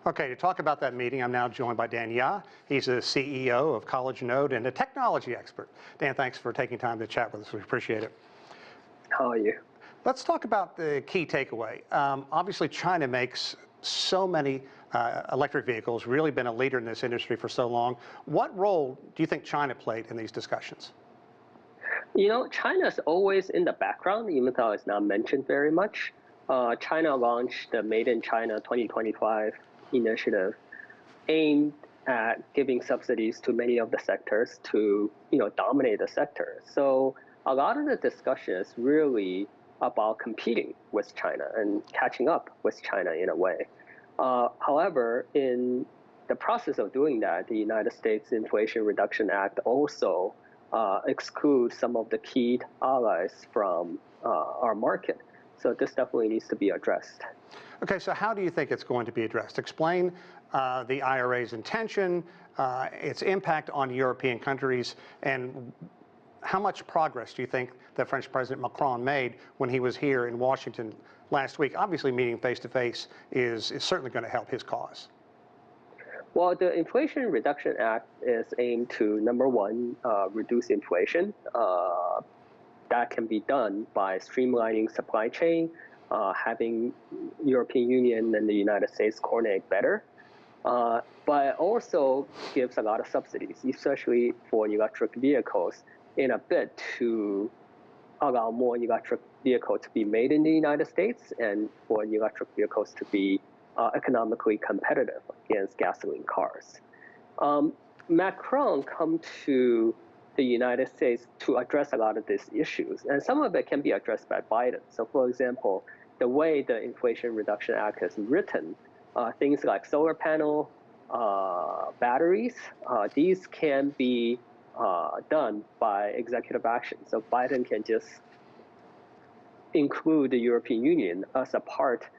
Okay, to talk about that meeting, I'm now joined by Dan Ya. He's the CEO of CollegeNode and a technology expert. Dan, thanks for taking time to chat with us. We appreciate it. How are you? Let's talk about the key takeaway. Obviously, China makes so many electric vehicles, really been a leader in this industry for so long. What role do you think China played in these discussions? You know, China's always in the background, even though it's not mentioned very much. China launched the Made in China 2025 initiative aimed at giving subsidies to many of the sectors to, dominate the sector. So a lot of the discussion is really about competing with China and catching up with China in a way. However, in the process of doing that, the United States Inflation Reduction Act also excludes some of the key allies from our market. So this definitely needs to be addressed. Okay, so how do you think it's going to be addressed? Explain the IRA's intention, its impact on European countries, and how much progress do you think that French President Macron made when he was here in Washington last week? Obviously, meeting face-to-face is certainly going to help his cause. Well, the Inflation Reduction Act is aimed to, number one, reduce inflation. That can be done by streamlining supply chain, having European Union and the United States coordinate better, but also gives a lot of subsidies, especially for electric vehicles, in a bid to allow more electric vehicles to be made in the United States and for electric vehicles to be economically competitive against gasoline cars. Macron come to the United States to address a lot of these issues, and some of it can be addressed by Biden. So, for example, the way the Inflation Reduction Act is written, things like solar panel, batteries, these can be done by executive action. So Biden can just include the European Union as a part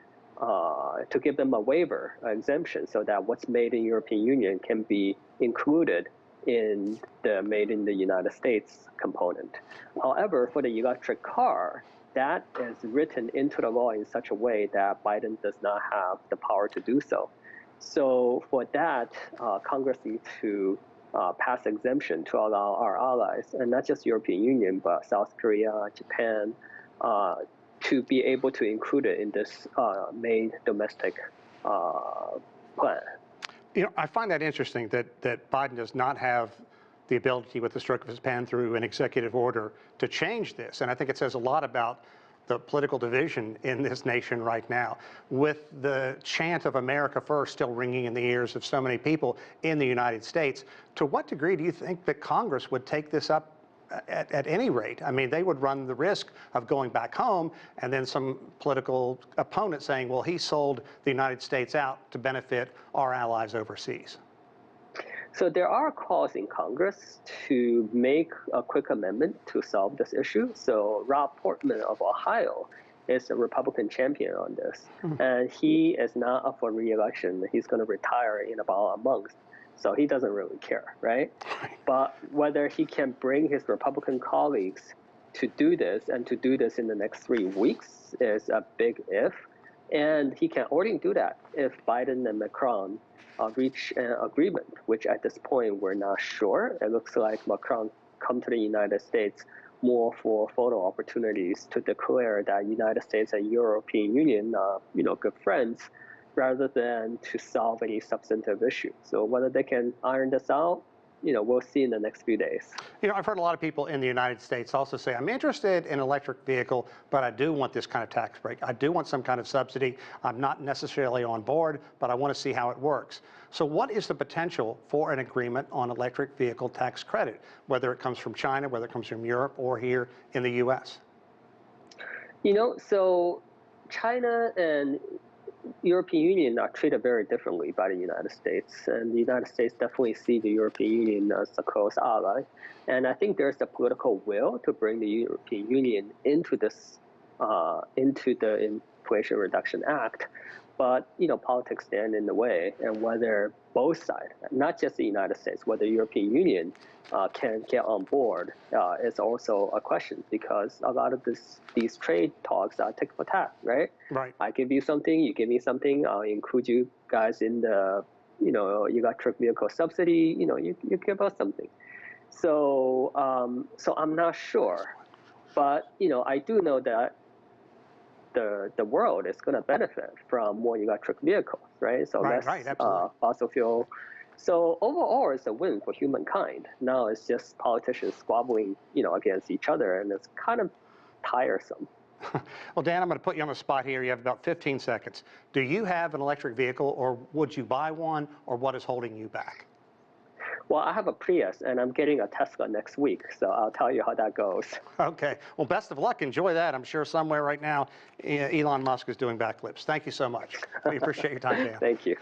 to give them a waiver, exemption, so that what's made in European Union can be included in the Made in the United States component. However, for the electric car, that is written into the law in such a way that Biden does not have the power to do so. So for that, Congress needs to pass exemption to allow our allies, and not just European Union, but South Korea, Japan, to be able to include it in this made domestic plan. You know, I find that interesting that Biden does not have the ability with the stroke of his pen through an executive order to change this. And I think it says a lot about the political division in this nation right now, with the chant of America First still ringing in the ears of so many people in the United States. To what degree do you think that Congress would take this up at any rate? I mean, they would run the risk of going back home and then some political opponent saying, well, he sold the United States out to benefit our allies overseas. So there are calls in Congress to make a quick amendment to solve this issue. So Rob Portman of Ohio is a Republican champion on this. And he is not up for re-election. He's going to retire in about a month. So he doesn't really care, right? But whether he can bring his Republican colleagues to do this and to do this in the next 3 weeks is a big if. And he can already do that if Biden and Macron reach an agreement, which at this point we're not sure. It looks like Macron come to the United States more for photo opportunities to declare that United States and European Union are, good friends, rather than to solve any substantive issue. So whether they can iron this out, we'll see in the next few days. I've heard a lot of people in the United States also say, I'm interested in an electric vehicle, but I do want this kind of tax break. I do want some kind of subsidy. I'm not necessarily on board, but I want to see how it works. So what is the potential for an agreement on electric vehicle tax credit, whether it comes from China, whether it comes from Europe, or here in the U.S.? So China and European Union are treated very differently by the United States, and the United States definitely see the European Union as a close ally. And I think there's the political will to bring the European Union into this, into the Inflation Reduction Act. but politics stand in the way, and whether both sides, not just the United States, whether the European Union can get on board is also a question, because a lot of these trade talks are tick for tat, right? Right. I give you something, you give me something, I'll include you guys in the electric vehicle subsidy. You give us something. So I'm not sure, but I do know that the world is going to benefit from more electric vehicles, right? So right, less absolutely. fossil fuel. So overall, it's a win for humankind. Now it's just politicians squabbling, against each other, and it's kind of tiresome. Well, Dan, I'm going to put you on the spot here. You have about 15 seconds. Do you have an electric vehicle, or would you buy one, or what is holding you back? Well, I have a Prius, and I'm getting a Tesla next week, so I'll tell you how that goes. Okay. Well, best of luck. Enjoy that. I'm sure somewhere right now Elon Musk is doing backflips. Thank you so much. We appreciate your time, Dan. Thank you.